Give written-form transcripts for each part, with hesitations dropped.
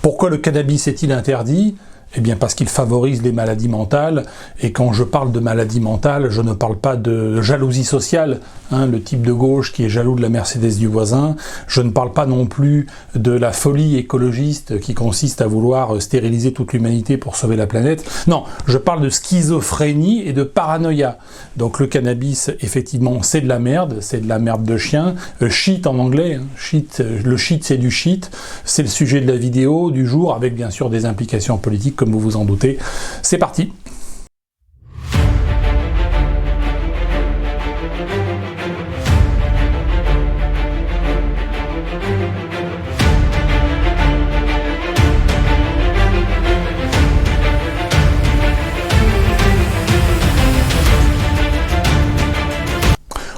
Pourquoi le cannabis est-il interdit ? Eh bien parce qu'il favorise les maladies mentales, et quand je parle de maladies mentales, je ne parle pas de jalousie sociale, le type de gauche qui est jaloux de la Mercedes du voisin, je ne parle pas non plus de la folie écologiste qui consiste à vouloir stériliser toute l'humanité pour sauver la planète, non, je parle de schizophrénie et de paranoïa. Donc le cannabis, effectivement, c'est de la merde de chien, shit en anglais, le shit c'est du shit, c'est le sujet de la vidéo du jour, avec bien sûr des implications politiques, comme vous vous en doutez. C'est parti!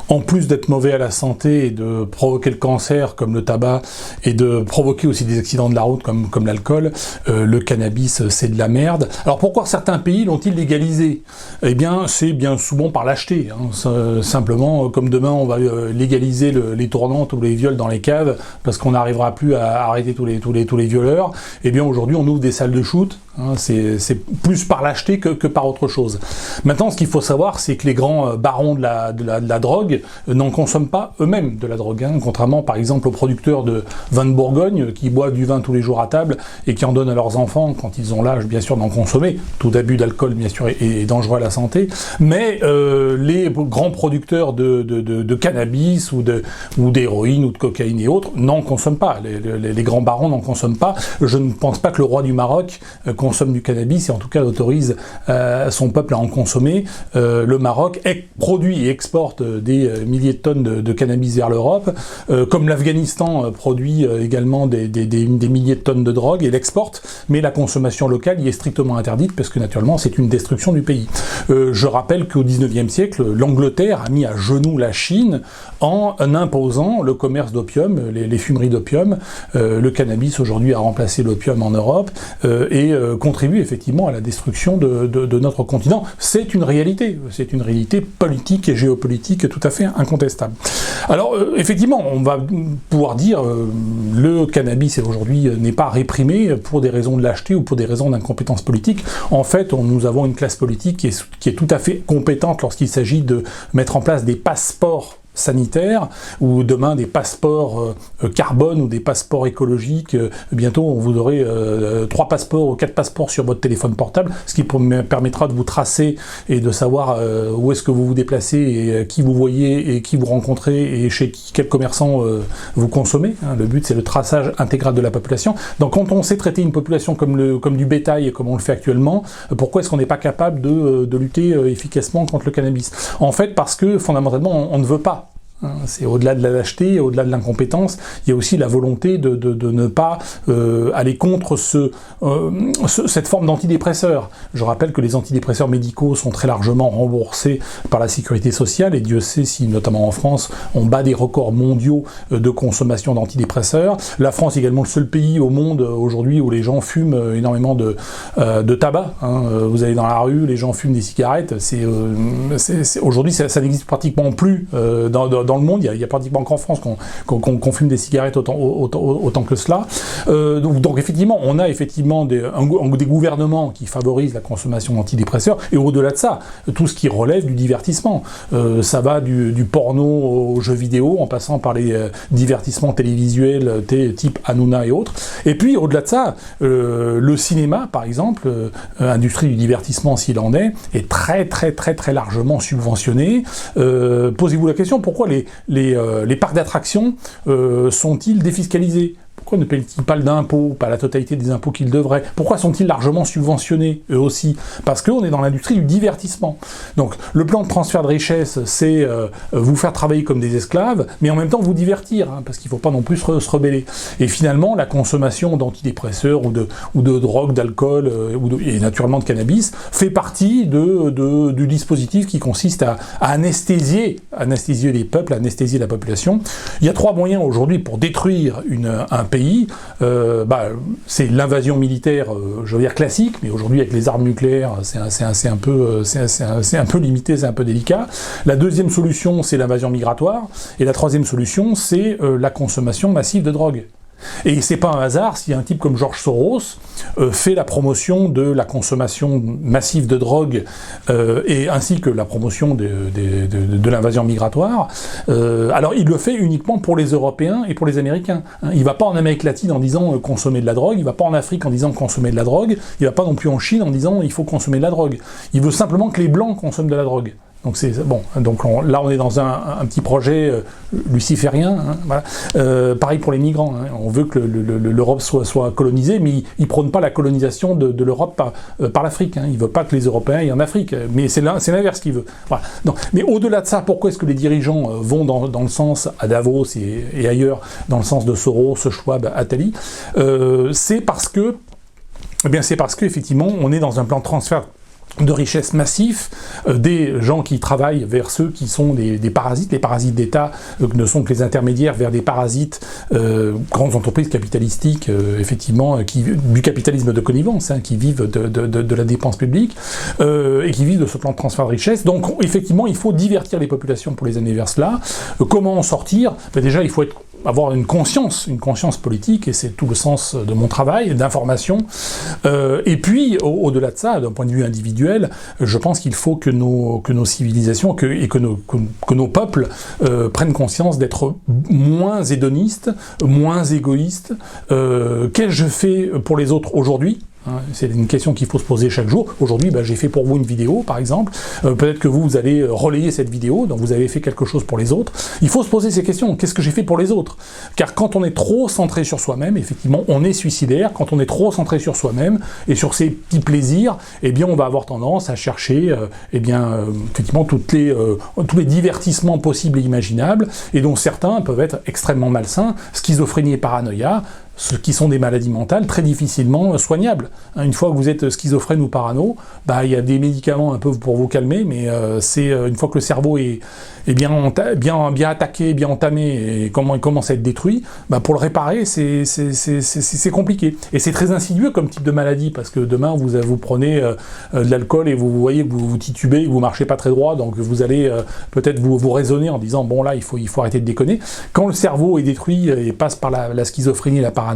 En plus d'être mauvais à la santé et de provoquer le cancer comme le tabac et de provoquer aussi des accidents de la route comme l'alcool, le cannabis c'est de la merde. Alors pourquoi certains pays l'ont-ils légalisé? Eh bien c'est bien souvent par l'acheter, simplement comme demain on va légaliser les tournantes ou les viols dans les caves parce qu'on n'arrivera plus à arrêter tous les violeurs. Eh bien aujourd'hui on ouvre des salles de shoot, c'est plus par l'acheter que par autre chose. Maintenant ce qu'il faut savoir c'est que les grands barons de la drogue n'en consomment pas eux-mêmes de la drogue, contrairement par exemple aux producteurs de vin de Bourgogne qui boivent du vin tous les jours à table et qui en donnent à leurs enfants quand ils ont l'âge bien sûr d'en consommer. Tout abus d'alcool bien sûr est dangereux à la santé, mais les grands producteurs de cannabis ou d'héroïne ou de cocaïne et autres n'en consomment pas. Les grands barons n'en consomment pas. Je ne pense pas que le roi du Maroc consomme du cannabis et en tout cas autorise son peuple à en consommer. Le Maroc produit et exporte des milliers de tonnes de cannabis vers l'Europe, comme l'Afghanistan produit également des milliers de tonnes de drogue et l'exporte, mais la consommation locale y est strictement interdite parce que naturellement c'est une destruction du pays. Je rappelle qu'au 19e siècle, l'Angleterre a mis à genoux la Chine en imposant le commerce d'opium, les fumeries d'opium. Le cannabis aujourd'hui a remplacé l'opium en Europe et contribue effectivement à la destruction de notre continent. C'est une réalité politique et géopolitique tout à fait incontestable. Alors effectivement, on va pouvoir dire le cannabis aujourd'hui n'est pas réprimé pour des raisons de lâcheté ou pour des raisons d'incompétence politique. En fait, nous avons une classe politique qui est tout à fait compétente lorsqu'il s'agit de mettre en place des passeports sanitaires, ou demain des passeports carbone ou des passeports écologiques. Bientôt, vous aurez 3 passeports ou 4 passeports sur votre téléphone portable, ce qui permettra de vous tracer et de savoir où est-ce que vous vous déplacez et qui vous voyez et qui vous rencontrez et chez quel commerçant vous consommez. Le but, c'est le traçage intégral de la population. Donc, quand on sait traiter une population comme du bétail, comme on le fait actuellement, pourquoi est-ce qu'on n'est pas capable de lutter efficacement contre le cannabis? En fait, parce que, fondamentalement, on ne veut pas. C'est au-delà de la lâcheté, au-delà de l'incompétence, il y a aussi la volonté de ne pas aller contre cette forme d'antidépresseur. Je rappelle que les antidépresseurs médicaux sont très largement remboursés par la sécurité sociale, et Dieu sait si, notamment en France, on bat des records mondiaux de consommation d'antidépresseurs. La France est également le seul pays au monde aujourd'hui où les gens fument énormément de tabac. Vous allez dans la rue, les gens fument des cigarettes. Aujourd'hui, ça n'existe pratiquement plus dans le monde. Il y a pratiquement qu'en France qu'on fume des cigarettes autant que cela. Donc effectivement, on a effectivement des gouvernements qui favorisent la consommation d'antidépresseurs, et au-delà de ça, tout ce qui relève du divertissement. Ça va du porno aux jeux vidéo, en passant par les divertissements télévisuels type Hanouna et autres. Et puis au-delà de ça, le cinéma, par exemple, industrie du divertissement s'il en est très très très très largement subventionné. Posez-vous la question, pourquoi les parcs d'attractions sont-ils défiscalisés? Pourquoi ne paient-ils pas d'impôts, pas la totalité des impôts qu'ils devraient? Pourquoi sont-ils largement subventionnés, eux aussi? Parce qu'on est dans l'industrie du divertissement. Donc, le plan de transfert de richesse, c'est vous faire travailler comme des esclaves, mais en même temps vous divertir, parce qu'il ne faut pas non plus se rebeller. Et finalement, la consommation d'antidépresseurs ou de drogue, d'alcool, et naturellement de cannabis, fait partie du dispositif qui consiste à anesthésier les peuples, à anesthésier la population. Il y a 3 moyens aujourd'hui pour détruire un pays. C'est l'invasion militaire, je veux dire classique, mais aujourd'hui avec les armes nucléaires, c'est un peu limité, c'est un peu délicat. La deuxième solution, c'est l'invasion migratoire, et la troisième solution, c'est la consommation massive de drogue. Et c'est pas un hasard si un type comme George Soros fait la promotion de la consommation massive de drogue et ainsi que la promotion de l'invasion migratoire. Alors il le fait uniquement pour les Européens et pour les Américains. Il va pas en Amérique latine en disant consommer de la drogue, il va pas en Afrique en disant consommer de la drogue, il va pas non plus en Chine en disant il faut consommer de la drogue. Il veut simplement que les Blancs consomment de la drogue. Donc c'est bon. Donc là on est dans un petit projet luciférien. Hein, voilà. Pareil pour les migrants. Hein. On veut que l'Europe soit colonisée, mais il prône pas la colonisation de l'Europe par l'Afrique. Hein. Il veut pas que les Européens aillent en Afrique. Mais c'est l'inverse qu'il veut. Voilà. Donc, mais au-delà de ça, pourquoi est-ce que les dirigeants vont dans le sens à Davos et ailleurs, dans le sens de Soros, Schwab, Attali, c'est parce que, effectivement, on est dans un plan de transfert de richesse massif, des gens qui travaillent vers ceux qui sont des parasites, les parasites d'État ne sont que les intermédiaires vers des parasites, grandes entreprises capitalistiques, effectivement, du capitalisme de connivence, hein, qui vivent de la dépense publique, et qui vivent de ce plan de transfert de richesse. Donc, effectivement, il faut divertir les populations pour les amener vers cela. Comment en sortir? Déjà, il faut avoir une conscience politique, et c'est tout le sens de mon travail, d'information. Et puis, au-delà de ça, d'un point de vue individuel, je pense qu'il faut que nos civilisations et que nos peuples prennent conscience d'être moins hédonistes, moins égoïstes. Qu'est-ce que je fais pour les autres aujourd'hui ? C'est une question qu'il faut se poser chaque jour. Aujourd'hui, j'ai fait pour vous une vidéo, par exemple. Peut-être que vous allez relayer cette vidéo, donc vous avez fait quelque chose pour les autres. Il faut se poser ces questions. Qu'est-ce que j'ai fait pour les autres? Car quand on est trop centré sur soi-même, effectivement, on est suicidaire. Quand on est trop centré sur soi-même et sur ses petits plaisirs, eh bien, on va avoir tendance à chercher, effectivement, tous les divertissements possibles et imaginables, et dont certains peuvent être extrêmement malsains. Schizophrénie et paranoïa, ce qui sont des maladies mentales très difficilement soignables. Une fois que vous êtes schizophrène ou parano, il y a des médicaments un peu pour vous calmer, mais c'est une fois que le cerveau est bien attaqué, bien entamé, et comment il commence à être détruit, pour le réparer, c'est compliqué. Et c'est très insidieux comme type de maladie, parce que demain, vous prenez de l'alcool et vous voyez que vous titubez, que vous marchez pas très droit, donc vous allez peut-être vous raisonner en disant, bon là, il faut arrêter de déconner. Quand le cerveau est détruit et passe par la schizophrénie et la paranoïa,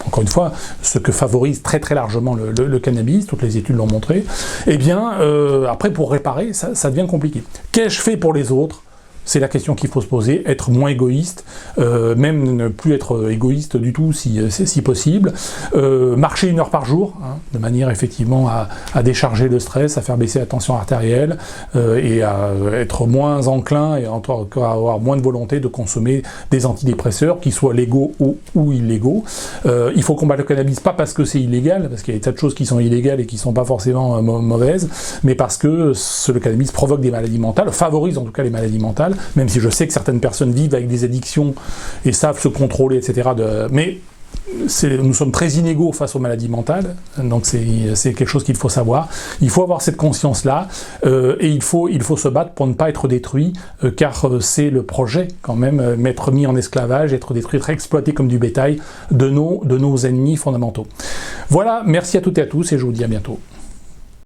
encore une fois, ce que favorise très très largement le cannabis, toutes les études l'ont montré, eh bien, après pour réparer, ça devient compliqué. Qu'ai-je fait pour les autres ? C'est la question qu'il faut se poser, être moins égoïste, même ne plus être égoïste du tout si possible, marcher 1 heure par jour, hein, de manière effectivement à décharger le stress, à faire baisser la tension artérielle, et à être moins enclin et encore à avoir moins de volonté de consommer des antidépresseurs, qu'ils soient légaux ou illégaux. Il faut combattre le cannabis, pas parce que c'est illégal, parce qu'il y a des tas de choses qui sont illégales et qui sont pas forcément mauvaises, mais parce que le cannabis provoque des maladies mentales, favorise en tout cas les maladies mentales, même si je sais que certaines personnes vivent avec des addictions et savent se contrôler, etc. Mais nous sommes très inégaux face aux maladies mentales, donc c'est quelque chose qu'il faut savoir. Il faut avoir cette conscience-là, et il faut se battre pour ne pas être détruit, car c'est le projet, quand même, être mis en esclavage, être détruit, être exploité comme du bétail de nos ennemis fondamentaux. Voilà, merci à toutes et à tous, et je vous dis à bientôt.